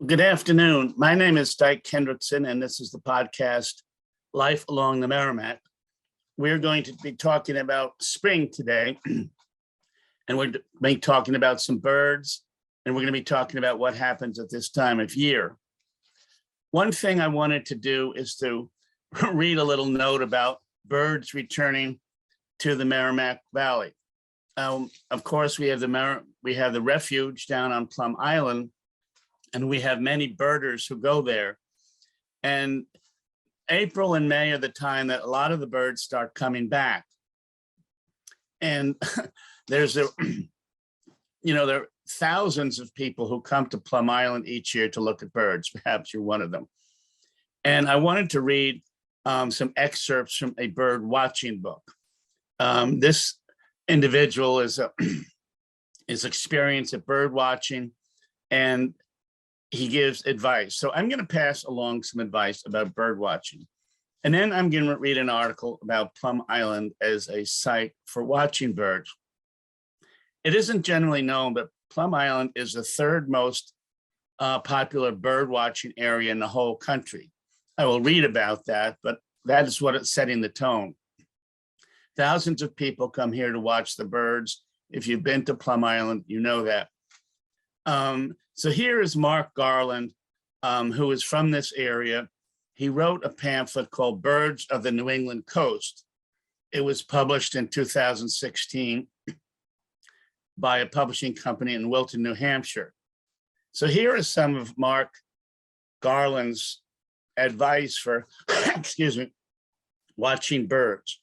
Good afternoon. My name is Dyke Hendrickson, and this is the podcast, Life Along the Merrimack. We're going to be talking about spring today, and we're going to be talking about some birds, and we're going to be talking about what happens at this time of year. One thing I wanted to do is to read a little note about birds returning to the Merrimack Valley. Of course, we have the refuge down on Plum Island, and we have many birders who go there. And April and May are the time that a lot of the birds start coming back. And there are thousands of people who come to Plum Island each year to look at birds. Perhaps you're one of them. And I wanted to read some excerpts from a bird watching book. This individual is experienced at bird watching, and he gives advice. So I'm going to pass along some advice about bird watching. And then I'm going to read an article about Plum Island as a site for watching birds. It isn't generally known, but Plum Island is the third most popular bird watching area in the whole country. I will read about that, but that is what it's setting the tone. Thousands of people come here to watch the birds. If you've been to Plum Island, you know that. So here is Mark Garland, who is from this area. He wrote a pamphlet called Birds of the New England Coast. It was published in 2016 by a publishing company in Wilton, New Hampshire. So here is some of Mark Garland's advice for, watching birds.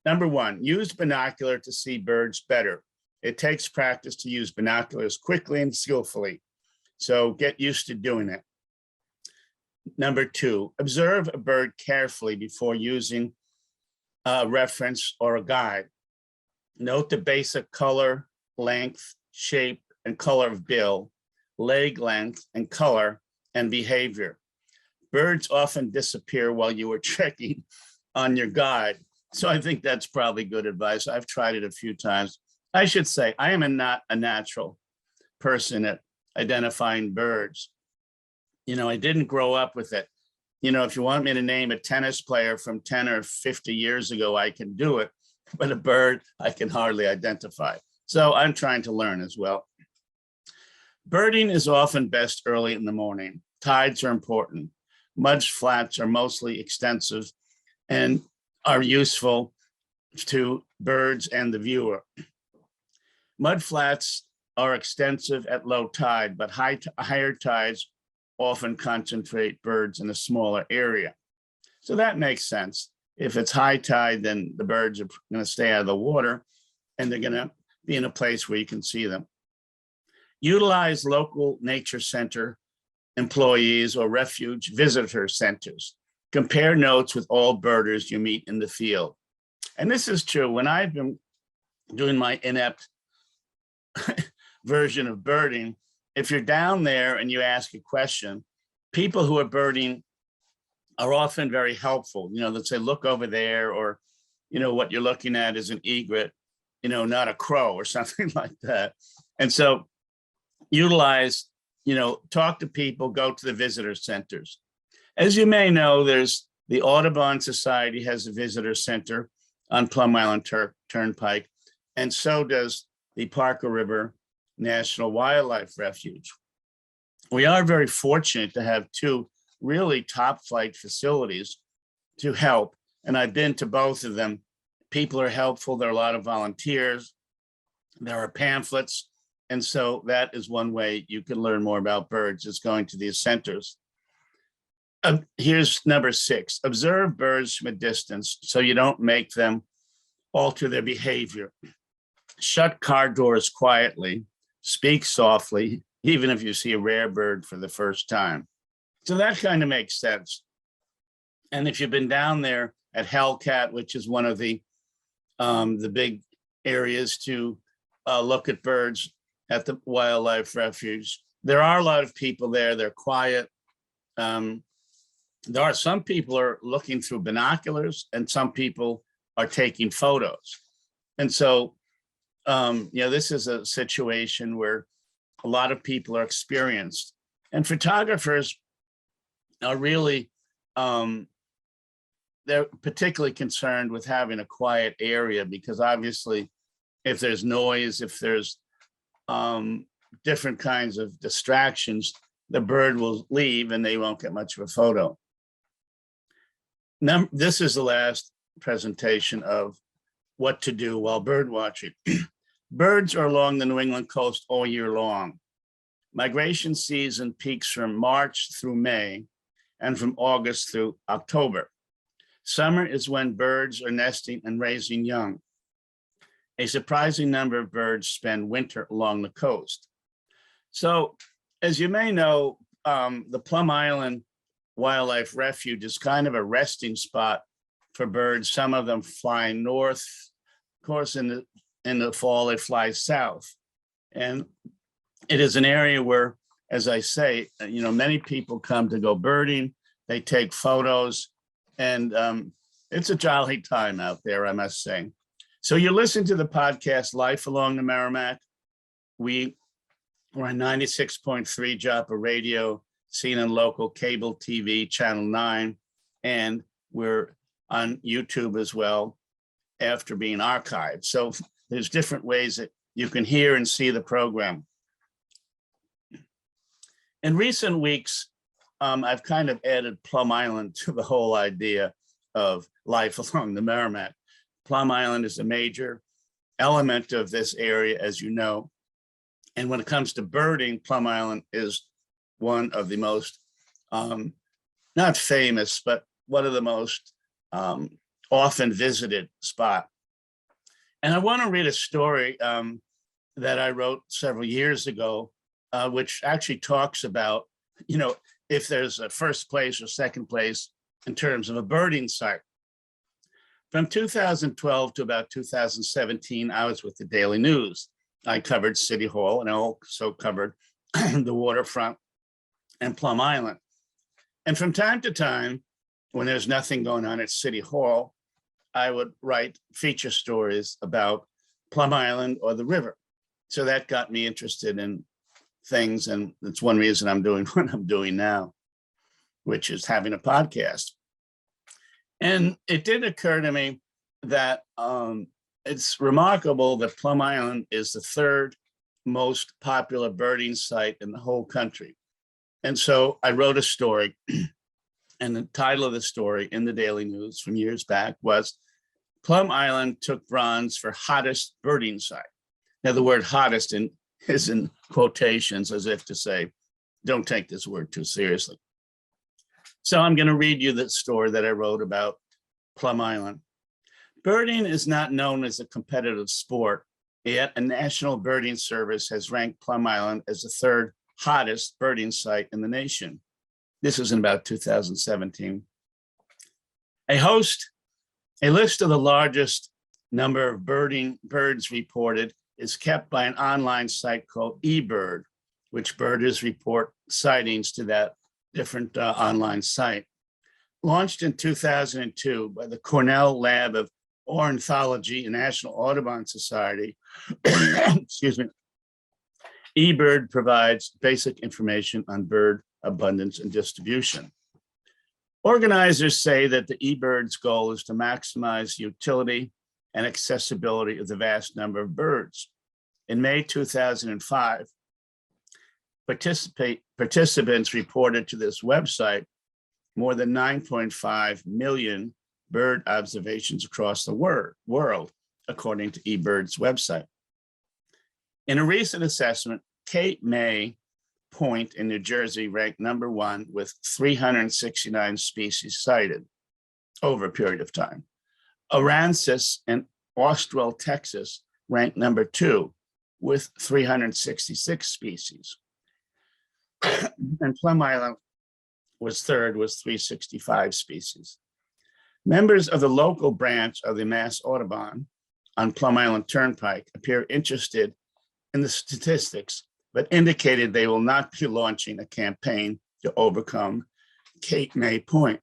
Number one, use binocular to see birds better. It takes practice to use binoculars quickly and skillfully, so get used to doing it. Number two, observe a bird carefully before using a reference or a guide. Note the basic color, length, shape, and color of bill, leg length, and color, and behavior. Birds often disappear while you are checking on your guide, so I think that's probably good advice. I've tried it a few times. I should say, I am not a natural person at identifying birds. I didn't grow up with it. If you want me to name a tennis player from 10 or 50 years ago, I can do it, but a bird I can hardly identify. So I'm trying to learn as well. Birding is often best early in the morning. Tides are important. Mud flats are mostly extensive and are useful to birds and the viewer. Mud flats are extensive at low tide, but higher tides often concentrate birds in a smaller area. So that makes sense. If it's high tide, then the birds are going to stay out of the water, and they're going to be in a place where you can see them. Utilize local nature center employees or refuge visitor centers. Compare notes with all birders you meet in the field. And this is true. When I've been doing my inept version of birding, if you're down there and you ask a question, people who are birding are often very helpful. They'll say, look over there, or, what you're looking at is an egret, not a crow or something like that. And so utilize, talk to people, go to the visitor centers. As you may know, there's the Audubon Society has a visitor center on Plum Island Turnpike, and so does the Parker River National Wildlife Refuge. We are very fortunate to have two really top flight facilities to help, and I've been to both of them. People are helpful. There are a lot of volunteers. There are pamphlets, and so that is one way you can learn more about birds, is going to these centers. Here's number 6. Observe birds from a distance so you don't make them alter their behavior. Shut car doors quietly, speak softly, even if you see a rare bird for the first time. So that kind of makes sense. And if you've been down there at Hellcat, which is one of the big areas to look at birds at the wildlife refuge, there are a lot of people there. They're quiet. There are some people are looking through binoculars, and some people are taking photos. And so, this is a situation where a lot of people are experienced And photographers are really, they're particularly concerned with having a quiet area, because obviously if there's noise, if there's different kinds of distractions, the bird will leave and they won't get much of a photo. Now, this is the last presentation of what to do while bird watching. Birds are along the New England coast all year long. Migration season peaks from March through May and from August through October. Summer is when birds are nesting and raising young. A surprising number of birds spend winter along the coast. So, as you may know, the Plum Island Wildlife Refuge is kind of a resting spot for birds. Some of them fly north. Of course, in the fall, they fly south. And it is an area where, as I say, many people come to go birding. They take photos, and it's a jolly time out there, I must say. So you listen to the podcast, Life Along the Merrimack. We're on 96.3 Joppa Radio, seen on local cable TV, Channel 9, and we're on YouTube as well after being archived. So there's different ways that you can hear and see the program. In recent weeks, I've kind of added Plum Island to the whole idea of Life Along the Merrimack. Plum Island is a major element of this area, as you know. And when it comes to birding, Plum Island is one of the most, not famous, but one of the most often visited spot. And I want to read a story that I wrote several years ago, which actually talks about, if there's a first place or second place in terms of a birding site. From 2012 to about 2017, I was with the Daily News. I covered City Hall, and I also covered the waterfront and Plum Island. And from time to time, when there's nothing going on at City Hall, I would write feature stories about Plum Island or the river. So that got me interested in things, and that's one reason I'm doing what I'm doing now, which is having a podcast. And it did occur to me that it's remarkable that Plum Island is the third most popular birding site in the whole country. And so I wrote a story, and the title of the story in the Daily News from years back was Plum Island took bronze for hottest birding site. Now, the word hottest is in quotations, as if to say, don't take this word too seriously. So I'm going to read you the story that I wrote about Plum Island. Birding is not known as a competitive sport, yet a national birding service has ranked Plum Island as the third hottest birding site in the nation. This was in about 2017. A list of the largest number of birds reported is kept by an online site called eBird, which birders report sightings to that different online site. Launched in 2002 by the Cornell Lab of Ornithology and National Audubon Society, excuse me, eBird provides basic information on bird abundance and distribution. Organizers say that the eBird's goal is to maximize utility and accessibility of the vast number of birds. In May 2005, participants reported to this website more than 9.5 million bird observations across the world, according to eBird's website. In a recent assessment, Cape May Point in New Jersey ranked #1 with 369 species cited over a period of time. Aransas in Austral, Texas ranked #2 with 366 species. And Plum Island was third with 365 species. Members of the local branch of the Mass Audubon on Plum Island Turnpike appear interested in the statistics, but indicated they will not be launching a campaign to overcome Cape May Point.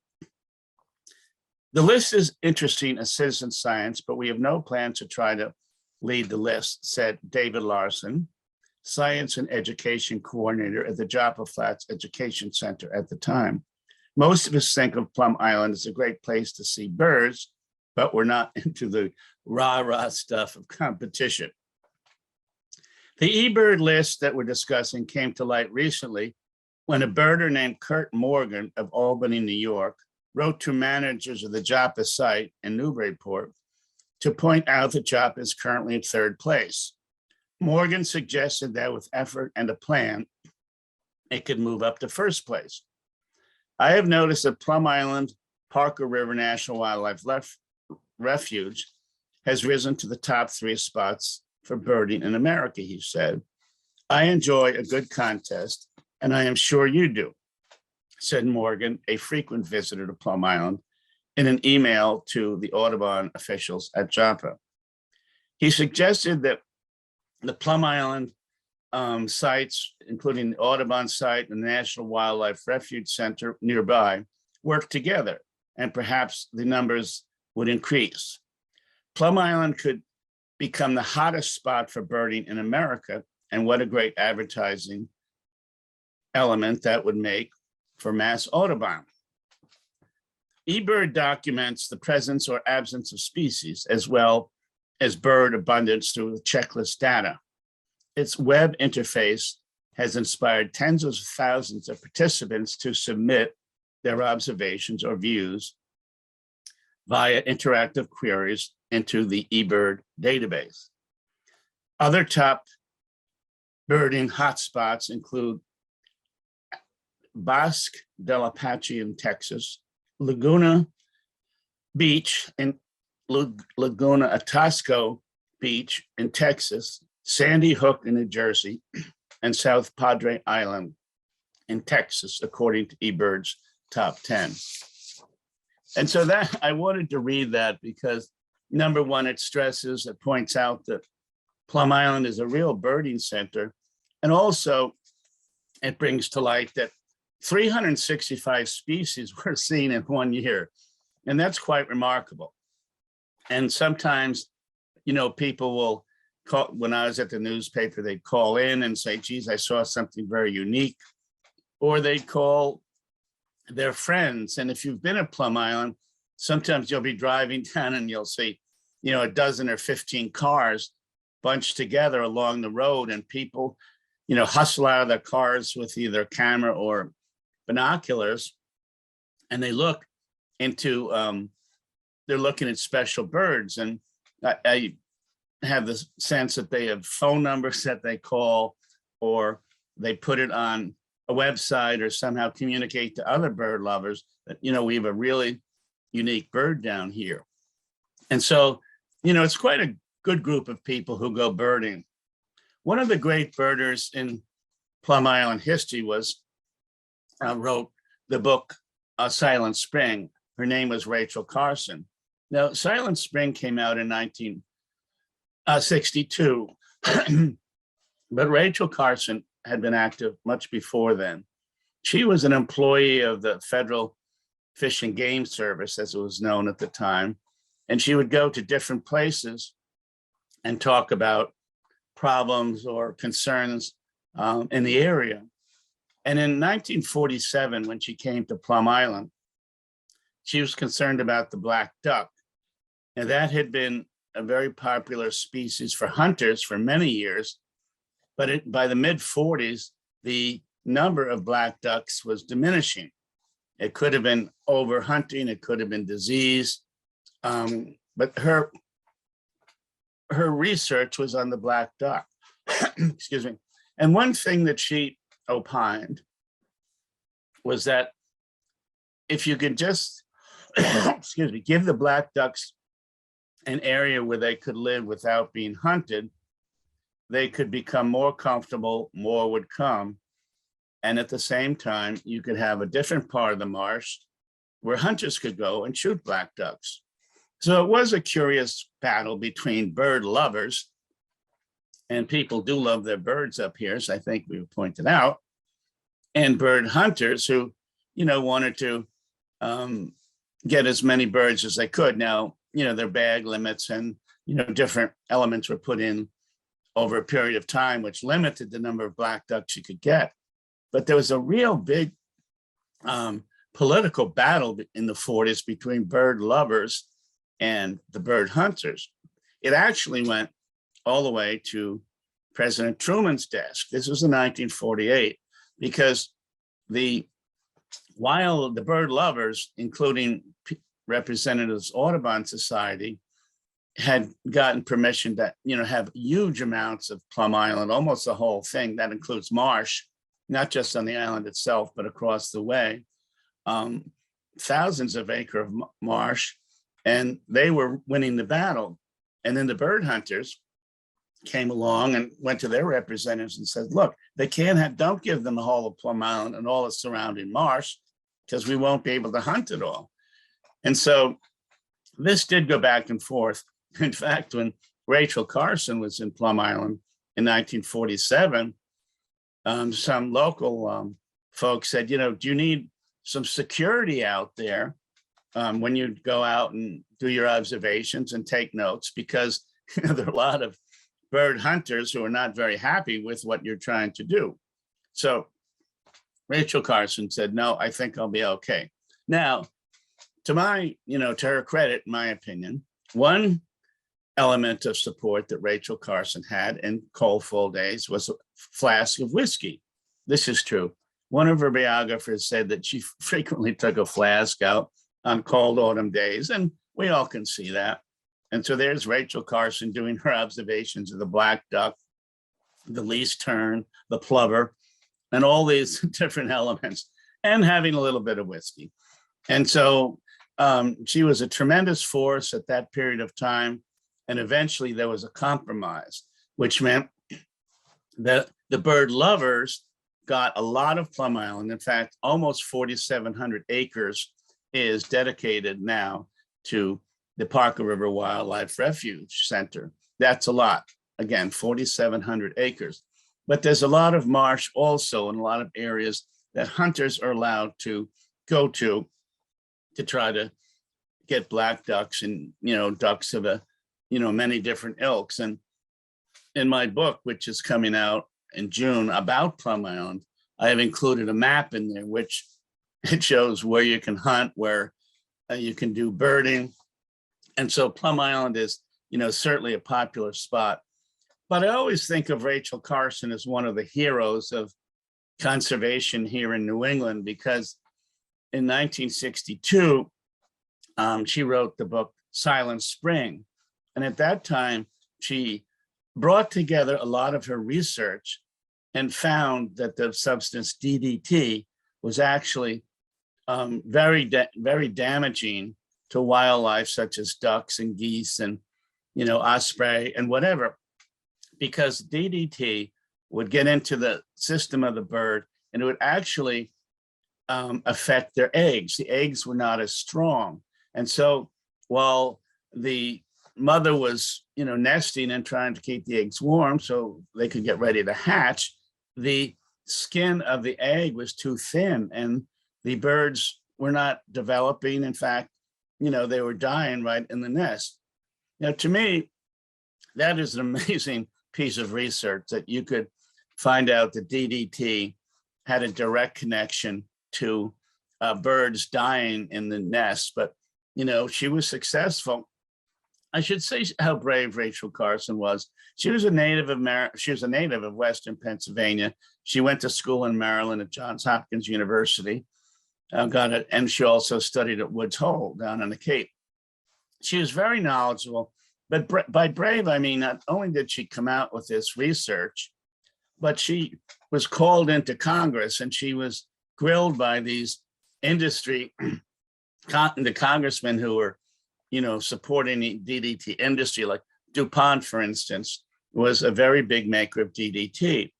The list is interesting as citizen science, but we have no plan to try to lead the list, said David Larson, Science and Education Coordinator at the Joppa Flats Education Center at the time. Most of us think of Plum Island as a great place to see birds, but we're not into the rah-rah stuff of competition. The eBird list that we're discussing came to light recently when a birder named Kurt Morgan of Albany, New York, wrote to managers of the Joppa site in Newburyport to point out that Joppa is currently in third place. Morgan suggested that with effort and a plan, it could move up to first place. I have noticed that Plum Island Parker River National Wildlife Refuge has risen to the top 3 spots for birding in America, he said. I enjoy a good contest, and I am sure you do, said Morgan, a frequent visitor to Plum Island, in an email to the Audubon officials at Joppa. He suggested that the Plum Island sites, including the Audubon site and the National Wildlife Refuge Center nearby, work together, and perhaps the numbers would increase. Plum Island could become the hottest spot for birding in America, and what a great advertising element that would make for Mass Audubon. eBird documents the presence or absence of species, as well as bird abundance through the checklist data. Its web interface has inspired tens of thousands of participants to submit their observations or views via interactive queries into the eBird database. Other top birding hotspots include Bosque del Apache in Texas, Laguna Beach in Laguna Atasco Beach in Texas, Sandy Hook in New Jersey, and South Padre Island in Texas, according to eBird's top 10. And so that I wanted to read that because number one, it points out that Plum Island is a real birding center. And also it brings to light that 365 species were seen in 1 year. And that's quite remarkable. And sometimes, people will call, when I was at the newspaper, they'd call in and say, geez, I saw something very unique. Or they'd call their friends. And if you've been at Plum Island, sometimes you'll be driving down and you'll see, a dozen or 15 cars bunched together along the road, and people, hustle out of their cars with either camera or binoculars, and they look into, they're looking at special birds. And I have the sense that they have phone numbers that they call, or they put it on a website or somehow communicate to other bird lovers that, we have a really unique bird down here. And so, it's quite a good group of people who go birding. One of the great birders in Plum Island history wrote the book Silent Spring. Her name was Rachel Carson. Now, Silent Spring came out in 1962, but Rachel Carson had been active much before then. She was an employee of the Federal Fish and Game Service, as it was known at the time, and she would go to different places and talk about problems or concerns in the area. And in 1947, when she came to Plum Island, she was concerned about the black duck. And that had been a very popular species for hunters for many years. But by the mid-40s, the number of black ducks was diminishing. It could have been overhunting, it could have been disease. But her research was on the black duck. Excuse me. And one thing that she opined was that if you could just, excuse me, give the black ducks an area where they could live without being hunted, they could become more comfortable, more would come. And at the same time, you could have a different part of the marsh where hunters could go and shoot black ducks. So it was a curious battle between bird lovers, and people do love their birds up here, so I think we pointed out, and bird hunters who, wanted to get as many birds as they could. Now, their bag limits and, different elements were put in over a period of time, which limited the number of black ducks you could get. But there was a real big political battle in the 40s between bird lovers and the bird hunters. It actually went all the way to President Truman's desk. This was in 1948, because while the bird lovers, including Representatives Audubon Society, had gotten permission to, have huge amounts of Plum Island, almost the whole thing. That includes marsh, not just on the island itself, but across the way, thousands of acres of marsh, and they were winning the battle. And then the bird hunters came along and went to their representatives and said, look, don't give them the whole of Plum Island and all the surrounding marsh, because we won't be able to hunt it all. And so this did go back and forth. In fact, when Rachel Carson was in Plum Island in 1947, some local folks said, do you need some security out there when you go out and do your observations and take notes? Because there are a lot of bird hunters who are not very happy with what you're trying to do. So Rachel Carson said, no, I think I'll be okay. Now, to her credit, in my opinion, one element of support that Rachel Carson had in cold fall days was a flask of whiskey. This is true. One of her biographers said that she frequently took a flask out on cold autumn days, and we all can see that. And so there's Rachel Carson doing her observations of the black duck, the least tern, the plover, and all these different elements, and having a little bit of whiskey. And so she was a tremendous force at that period of time. And eventually there was a compromise, which meant that the bird lovers got a lot of Plum Island. In fact, almost 4,700 acres is dedicated now to the Parker River Wildlife Refuge Center. That's a lot. Again, 4,700 acres. But there's a lot of marsh also, in a lot of areas that hunters are allowed to go to try to get black ducks and, ducks of many different ilks. And in my book, which is coming out in June about Plum Island, I have included a map in there, which it shows where you can hunt, where you can do birding. And so Plum Island is, certainly a popular spot. But I always think of Rachel Carson as one of the heroes of conservation here in New England, because in 1962, she wrote the book Silent Spring. And at that time, she brought together a lot of her research and found that the substance DDT was actually very damaging to wildlife, such as ducks and geese and, osprey and whatever, because DDT would get into the system of the bird and it would actually affect their eggs. The eggs were not as strong. And so while the mother was, nesting and trying to keep the eggs warm so they could get ready to hatch, the skin of the egg was too thin and the birds were not developing. In fact, they were dying right in the nest. Now, to me, that is an amazing piece of research, that you could find out that DDT had a direct connection to birds dying in the nest. But, she was successful. I should say how brave Rachel Carson was. She was a native of Western Pennsylvania. She went to school in Maryland at Johns Hopkins University, and she also studied at Woods Hole down on the Cape. She was very knowledgeable, but by brave, I mean, not only did she come out with this research, but she was called into Congress and she was grilled by these the congressmen who were, supporting the DDT industry, like DuPont, for instance, was a very big maker of DDT.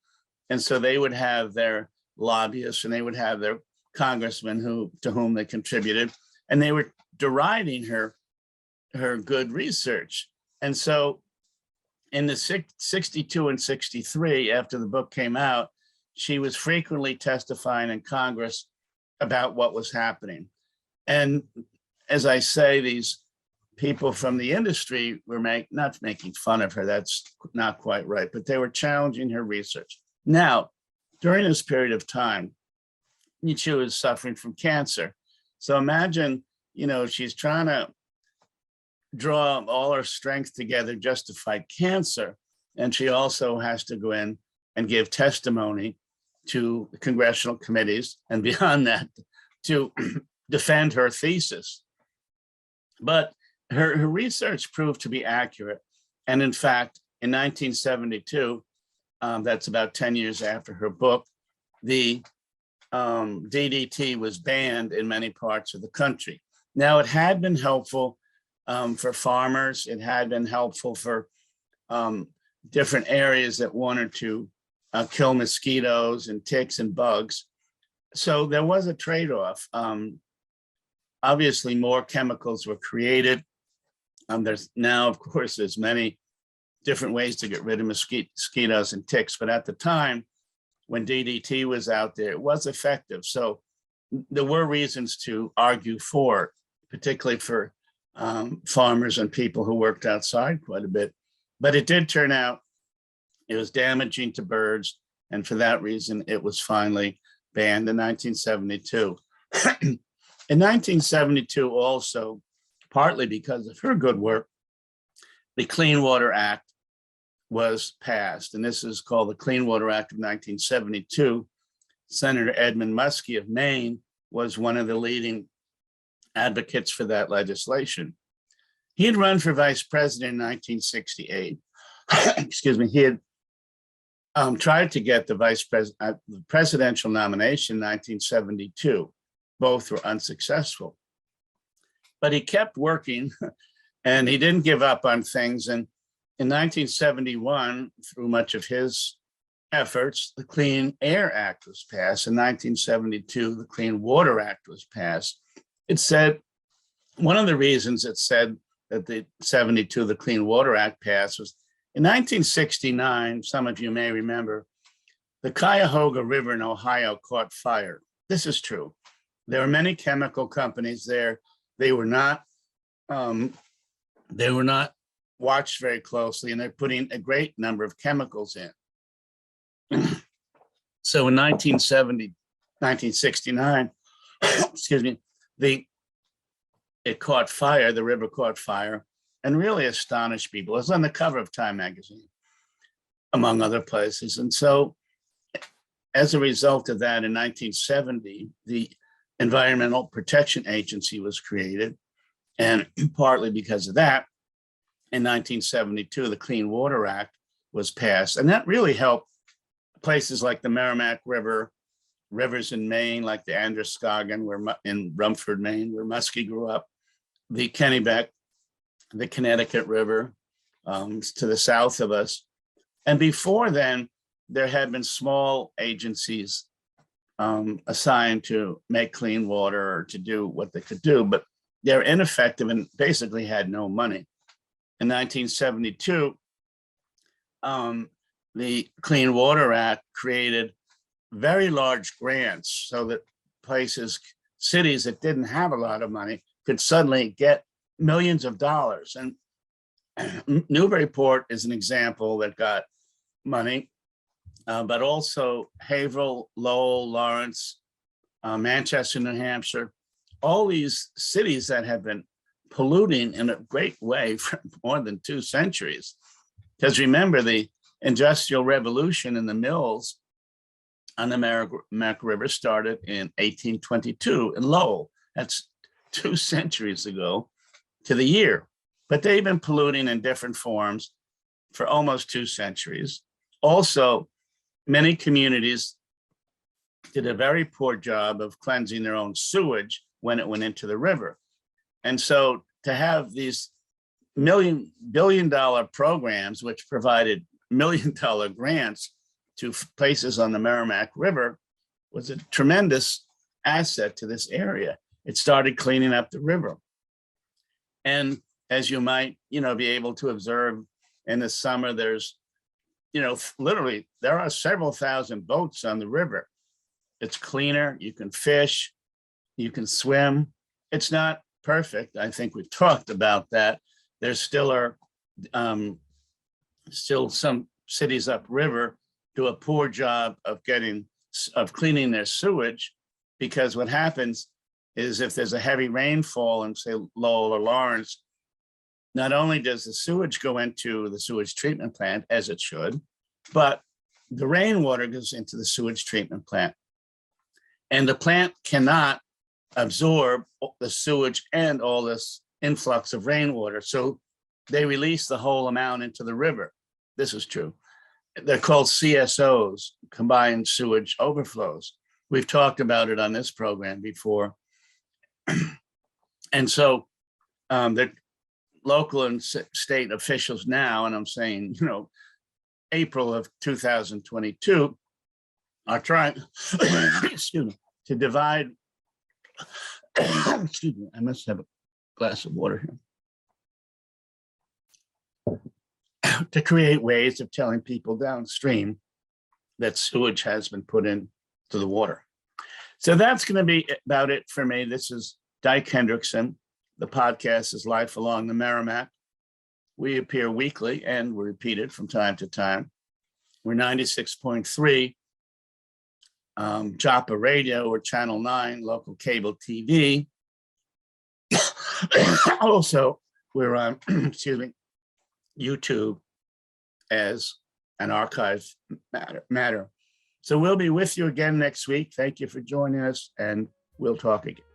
And so they would have their lobbyists and they would have their congressmen to whom they contributed, and they were deriding her good research. And so in the 62 and 63, after the book came out, she was frequently testifying in Congress about what was happening. And as I say, these people from the industry were not making fun of her. That's not quite right, but they were challenging her research. Now, during this period of time, she was suffering from cancer. So imagine, she's trying to draw all her strength together just to fight cancer. And she also has to go in and give testimony to the congressional committees and beyond that to defend her thesis. But her research proved to be accurate. And in fact, in 1972, that's about 10 years after her book, the DDT was banned in many parts of the country. Now, it had been helpful for farmers. It had been helpful for different areas that wanted to kill mosquitoes and ticks and bugs. So there was a trade-off. Obviously, more chemicals were created. There's now, of course, there's many different ways to get rid of mosquitoes and ticks. But at the time, when DDT was out there, it was effective. So there were reasons to argue for it, particularly for farmers and people who worked outside quite a bit. But it did turn out it was damaging to birds. And for that reason, it was finally banned in 1972. In 1972 also, partly because of her good work, the Clean Water Act was passed. And this is called the Clean Water Act of 1972. Senator Edmund Muskie of Maine was one of the leading advocates for that legislation. He had run for vice president in 1968. Excuse me. He had tried to get the presidential nomination in 1972. Both were unsuccessful. But he kept working and he didn't give up on things. And in 1971, through much of his efforts, the Clean Air Act was passed. In 1972, the Clean Water Act was passed. It said, one of the reasons it said that the Clean Water Act passed was in 1969, some of you may remember, the Cuyahoga River in Ohio caught fire. This is true. There were many chemical companies there. They were not watched very closely, and they're putting a great number of chemicals in. So in 1969, excuse me, it caught fire, the river caught fire, and really astonished people. It was on the cover of Time magazine, among other places. And so as a result of that, in 1970, the Environmental Protection Agency was created. And partly because of that, in 1972, the Clean Water Act was passed. And that really helped places like the Merrimack River, rivers in Maine, like the Androscoggin, in Rumford, Maine, where Muskie grew up, the Kennebec, the Connecticut River, to the south of us. And before then, there had been small agencies assigned to make clean water or to do what they could do, but they're ineffective and basically had no money. In 1972, the Clean Water Act created very large grants so that cities that didn't have a lot of money could suddenly get millions of dollars. And Newburyport is an example that got money, but also Haverhill, Lowell, Lawrence, Manchester, New Hampshire, all these cities that have been polluting in a great way for more than 2 centuries. Because remember, the Industrial Revolution in the mills on the Merrimack River started in 1822 in Lowell. That's 2 centuries ago to the year. But they've been polluting in different forms for almost 2 centuries. Also, many communities did a very poor job of cleansing their own sewage when it went into the river. And so to have these billion-dollar programs, which provided million-dollar grants to places on the Merrimack River, was a tremendous asset to this area. It started cleaning up the river. And as you might, be able to observe in the summer, there's, literally, there are several thousand boats on the river. It's cleaner, you can fish, you can swim. It's not perfect. I think we talked about that. There still are still some cities upriver do a poor job of cleaning their sewage, because what happens is if there's a heavy rainfall in, say, Lowell or Lawrence, not only does the sewage go into the sewage treatment plant, as it should, but the rainwater goes into the sewage treatment plant. And the plant cannot absorb the sewage and all this influx of rainwater. So they release the whole amount into the river. This is true. They're called CSOs, combined sewage overflows. We've talked about it on this program before. And so the local and state officials now, and I'm saying, April of 2022, are trying excuse me, to divide excuse me, I must have a glass of water here, to create ways of telling people downstream that sewage has been put into the water. So that's going to be about it for me. This is Dyke Hendrickson. The podcast is Life Along the Merrimack. We appear weekly and we repeat it from time to time. We're 96.3 Joppa Radio or Channel 9 local cable TV. Also, we're on YouTube as an archive matter. So we'll be with you again next week. Thank you for joining us, and we'll talk again.